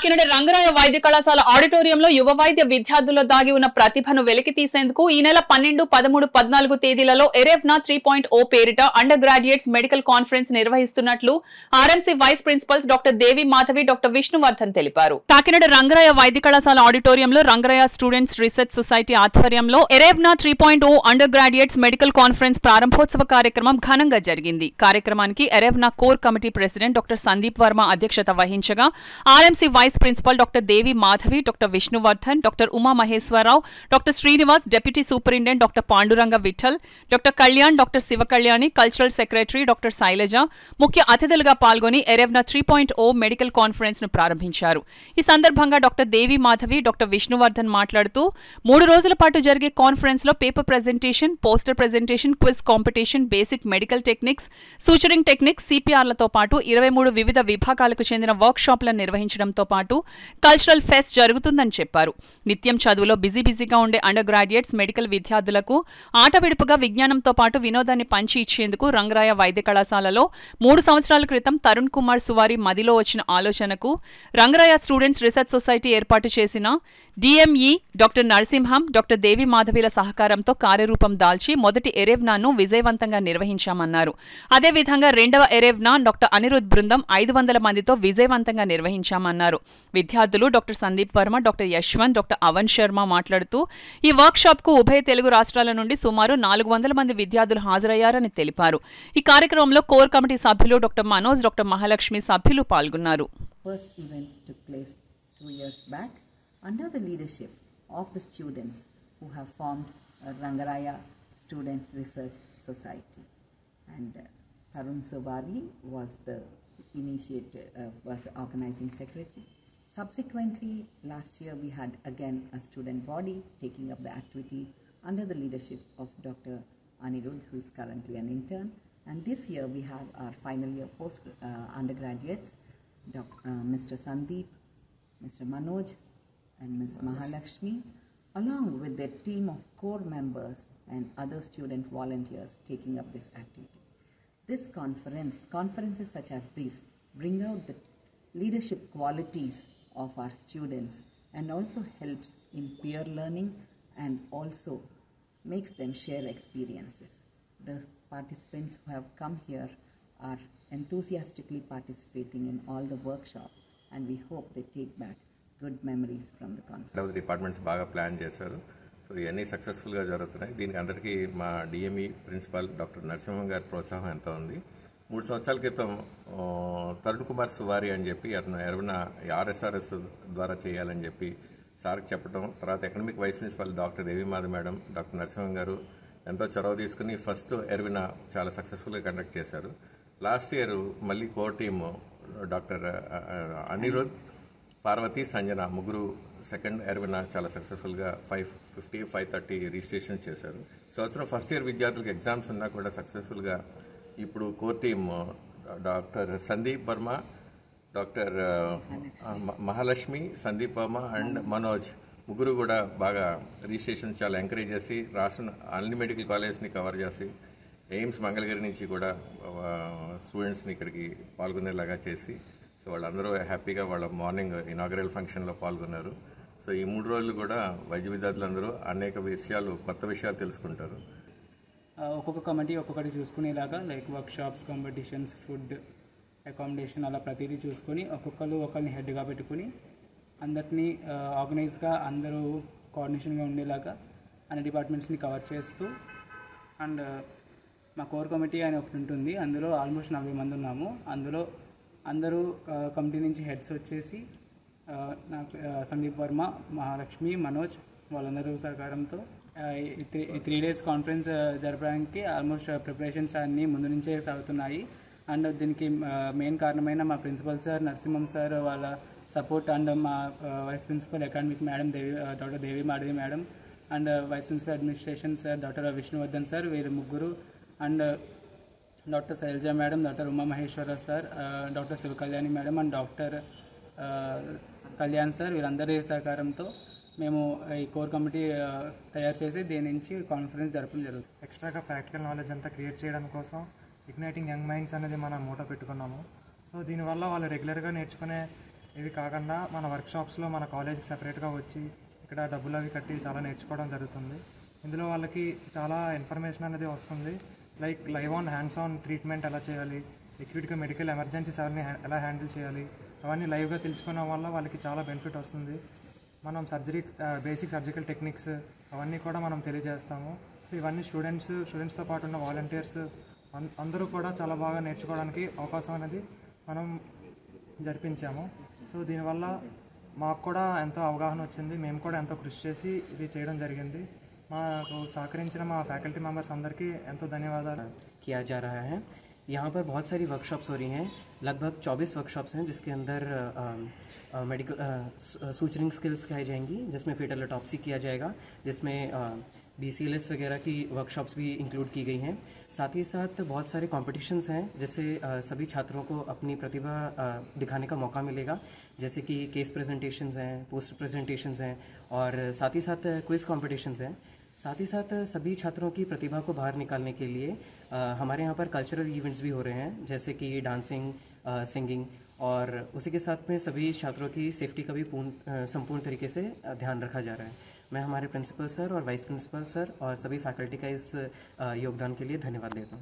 కాకినాడ రంగరాయ వైద్య కళాశాల ఆడిటోరియంలో యువ వైద్య విద్యార్థుల్లో దాగి ఉన్న ప్రతిభను వెలికి తీసేందుకు ఈ నెల 12, 13, 14 తేదీలలో ఎరెవ్నా 3.0 పేరిట అండర్ గ్రాడ్యుయేట్స్ మెడికల్ కాన్ఫరెన్స్ నిర్వహిస్తున్నట్లు RMC vice principals doctor Devi Madhavi, doctor Vishnuvardhan తెలిపారు. కాకినాడ రంగరాయ వైద్య కళాశాల ఆడిటోరియంలో రంగరాయ స్టూడెంట్స్ రీసెర్చ్ సొసైటీ ఆధ్వర్యంలో Erevna 3.0 under graduates medical conference ప్రారంభోత్సవ కార్యక్రమం ఘనంగా జరిగింది. కార్యక్రమానికి Erevna core committee president doctor Sandeep Varma అధ్యక్షత వహించగా RMC vice principal doctor Devi Madhavi, doctor Vishnuvardhan, doctor Uma Maheswararao, doctor Srinivas, deputy superintendent doctor Panduranga Vittal, doctor Kalyan, doctor Sivakalyani, cultural secretary doctor Sailaja ముఖ్య అతిథులుగా పాల్గొని ఎరెవ్నా 3.0 మెడికల్ కాన్ఫరెన్స్ ను ప్రారంభించారు. ఈ సందర్భంగా డాక్టర్ దేవి మాధవి, డాక్టర్ విష్ణువర్ధన్ మాట్లాడుతూ 3 రోజుల పాటు జరిగే కాన్ఫరెన్స్ లో paper presentation, poster presentation, quiz competition, basic medical techniques, suturing techniques, సిపిఆర్లతో పాటు 23 వివిధ విభాగాలకు చెందిన వర్క్ షాప్లను నిర్వహించడంతో పాటు కల్చరల్ ఫెస్ట్ జరుగుతుందని చెప్పారు. నిత్యం చదువులో బిజీగా ఉండే అండర్ గ్రాడ్యుయేట్స్ మెడికల్ విద్యార్థులకు ఆట విడుపుగా విజ్ఞానంతో పాటు వినోదాన్ని పంచి ఇచ్చేందుకు రంగరాయ వైద్య కళాశాలలో 3 సంవత్సరాల క్రితం తరుణ్ కుమార్ సువారి మదిలో వచ్చిన ఆలోచనకు రంగరాయ స్టూడెంట్స్ రీసెర్చ్ సొసైటీ ఏర్పాటు చేసిన డిఎంఈ డాక్టర్ నరసింహం, డాక్టర్ దేవి మాధవిల సహకారంతో కార్యరూపం దాల్చి మొదటి ఎరెవ్నాను విజయవంతంగా నిర్వహించామన్నారు. అదేవిధంగా రెండవ ఎరెవ్నా డాక్టర్ అనిరుద్ బృందం 500 మందితో విజయవంతంగా నిర్వహించామన్నారు. విద్యార్థులు doctor Sandeep Varma, doctor Yashwant, doctor Avan Sharma మాట్లాడుతూ ఈ వర్క్ షాప్ కు ఉభయ తెలుగు రాష్ట్రాల నుండి సుమారు 400 మంది విద్యార్థులు హాజరయ్యారని తెలిపారు. ఈ కార్యక్రమంలో కోర్ కమిటీ సభ్యులు డాక్టర్ మనోజ్, డాక్టర్ మహాలక్ష్మి సభ్యులు పాల్గొన్నారు. Under the leadership of the students who have formed Rangaraya Student Research Society, and Tarun Suvari was the was the organizing secretary. Subsequently, last year we had again a student body taking up the activity under the leadership of Dr. Anirudh, who is currently an intern, and this year we have our final year post undergraduates, Mr. Sandeep, Mr. Manoj, and Ms. Mahalakshmi, along with their team of core members and other student volunteers taking up this activity. This conferences such as this bring out the leadership qualities of our students and also helps in peer learning and also makes them share experiences. The participants who have come here are enthusiastically participating in all the workshops, and we hope they take back good memories from the conference. Departments బాగా plan చేశారు. So ఇవన్నీ సక్సెస్ఫుల్గా జరుగుతున్నాయి. దీనికి అందరికీ మా DME principal doctor Narasimham గారి ప్రోత్సాహం ఎంత ఉంది. 3 సంవత్సరాల క్రితం తరుణ్ కుమార్ సువారి అని చెప్పి అతను ఎరువున ఆర్ఎస్ఆర్ఎస్ ద్వారా చేయాలని చెప్పి సార్కి చెప్పడం, తర్వాత ఎకనమిక్ వైస్ ప్రిన్సిపాల్ డాక్టర్ దేవి మాధవ్ మేడం, డాక్టర్ నరసింహం గారు ఎంతో చొరవ తీసుకుని ఫస్ట్ ఎరువిన చాలా సక్సెస్ఫుల్గా కండక్ట్ చేశారు. లాస్ట్ ఇయర్ మళ్ళీ core team doctor Anirudh, Parvati, Sanjana ముగ్గురు సెకండ్ ఎర్విన చాలా సక్సెస్ఫుల్గా 550, 530 రిజిస్ట్రేషన్ చేశారు. సంవత్సరం ఫస్ట్ ఇయర్ విద్యార్థులకు ఎగ్జామ్స్ ఉన్నా కూడా సక్సెస్ఫుల్గా ఇప్పుడు core team doctor Sandeep Varma, doctor Mahalakshmi, Sandeep Varma and Manoj ముగ్గురు కూడా బాగా రిజిస్ట్రేషన్ చాలా ఎంకరేజ్ చేసి రాష్ట్ర అన్ని మెడికల్ కాలేజెస్ని కవర్ చేసి ఎయిమ్స్ మంగళగిరి నుంచి కూడా స్టూడెంట్స్ని ఇక్కడికి పాల్గొనేలాగా చేసి సో వాళ్ళందరూ హ్యాపీగా వాళ్ళ మార్నింగ్ ఇనాగరల్ ఫంక్షన్లో పాల్గొన్నారు. సో ఈ 3 రోజులు కూడా వైద్య విద్యార్థులందరూ అనేక విషయాలు, కొత్త విషయాలు తెలుసుకుంటారు. ఒక్కొక్క కమిటీ ఒక్కొక్కటి చూసుకునేలాగా like workshops, competitions, food, accommodation అలా ప్రతిదీ చూసుకొని ఒకరిని హెడ్గా పెట్టుకుని అందరినీ ఆర్గనైజ్గా అందరూ కోఆర్డినేషన్గా ఉండేలాగా అన్ని డిపార్ట్మెంట్స్ని కవర్ చేస్తూ అండ్ మా కోర్ కమిటీ అని ఒకటి ఉంటుంది. అందులో ఆల్మోస్ట్ 40 మంది ఉన్నాము. అందులో అందరూ కమిటీ నుంచి హెడ్స్ వచ్చేసి నాకు సందీప్ వర్మ, మహాలక్ష్మి, మనోజ్ వాళ్ళందరూ సహకారంతో ఈ 3 days కాన్ఫరెన్స్ జరపడానికి ఆల్మోస్ట్ ప్రిపరేషన్స్ అన్నీ ముందు నుంచే సాగుతున్నాయి. అండ్ దీనికి మెయిన్ కారణమైన మా ప్రిన్సిపల్ సార్ నరసింహం సార్ వాళ్ళ సపోర్ట్ అండ్ మా vice principal academic madam doctor Devi Madhavi madam and vice principal administration sir doctor Vishnuvardhan sir, వీరు ముగ్గురు and doctor Sailaja madam, doctor Uma Maheswararao sir, doctor Sivakalyani madam and doctor Kalyan sir, వీళ్ళందరి సహకారంతో మేము ఈ కోర్ కమిటీ తయారు చేసి దీని నుంచి కాన్ఫరెన్స్ జరపడం జరుగుతుంది. ఎక్స్ట్రాగా ప్రాక్టికల్ నాలెడ్జ్ అంతా క్రియేట్ చేయడం కోసం ఇగ్నైటింగ్ యంగ్ మైండ్స్ అనేది మనం మోటో పెట్టుకున్నాము. సో దీనివల్ల వాళ్ళు రెగ్యులర్గా నేర్చుకునే ఇవి కాకుండా మన వర్క్షాప్స్లో మన కాలేజ్కి సపరేట్గా వచ్చి ఇక్కడ డబ్బులు అవి కట్టి చాలా నేర్చుకోవడం జరుగుతుంది. ఇందులో వాళ్ళకి చాలా ఇన్ఫర్మేషన్ అనేది వస్తుంది. Like live on hands on treatment ఎలా చేయాలి, ఎక్యూట్గా మెడికల్ ఎమర్జెన్సీస్ అవన్నీ ఎలా హ్యాండిల్ చేయాలి, అవన్నీ లైవ్గా తెలుసుకోవడం వల్ల వాళ్ళకి చాలా బెనిఫిట్ వస్తుంది. మనం బేసిక్ సర్జికల్ టెక్నిక్స్ అవన్నీ కూడా మనం తెలియజేస్తాము. సో ఇవన్నీ స్టూడెంట్స్తో పాటు ఉన్న వాలంటీర్స్ అందరూ కూడా చాలా బాగా నేర్చుకోవడానికి అవకాశం అనేది మనం జరిపించాము. సో దీనివల్ల మాకు కూడా ఎంతో అవగాహన వచ్చింది. మేము కూడా ఎంతో కృషి చేసి ఇది చేయడం జరిగింది. మాకు సహకరించిన మా ఫ్యాకల్టీ మెంబర్స్ అందరికీ ఎంతో ధన్యవాదాలు. किया जा रहा है। यहाँ पर बहुत सारी वर्कशॉप्स हो रही हैं, लगभग 24 वर्कशॉप्स हैं जिसके अंदर मेडिकल सूचरिंग स्किल्स सिखाई जाएंगी, जिसमें फीटल ऑटोप्सी किया जाएगा, जिसमें BCLS वगैरह की वर्कशॉप्स भी इंक्लूड की गई हैं। साथ ही साथ बहुत सारे कॉम्पिटिशन्स हैं जिससे सभी छात्रों को अपनी प्रतिभा दिखाने का मौका मिलेगा, जैसे कि केस प्रेजेंटेशंस हैं, पोस्टर प्रेजेंटेशंस हैं और साथ ही साथ क्विज़ कॉम्पिटिशन्स हैं। साथ ही साथ सभी छात्रों की प्रतिभा को बाहर निकालने के लिए हमारे यहाँ पर कल्चरल इवेंट्स भी हो रहे हैं, जैसे कि डांसिंग, सिंगिंग, और उसी के साथ में सभी छात्रों की सेफ्टी का भी संपूर्ण तरीके से ध्यान रखा जा रहा है। मैं हमारे प्रिंसिपल सर और वाइस प्रिंसिपल सर और सभी फैकल्टी का इस योगदान के लिए धन्यवाद देता हूँ।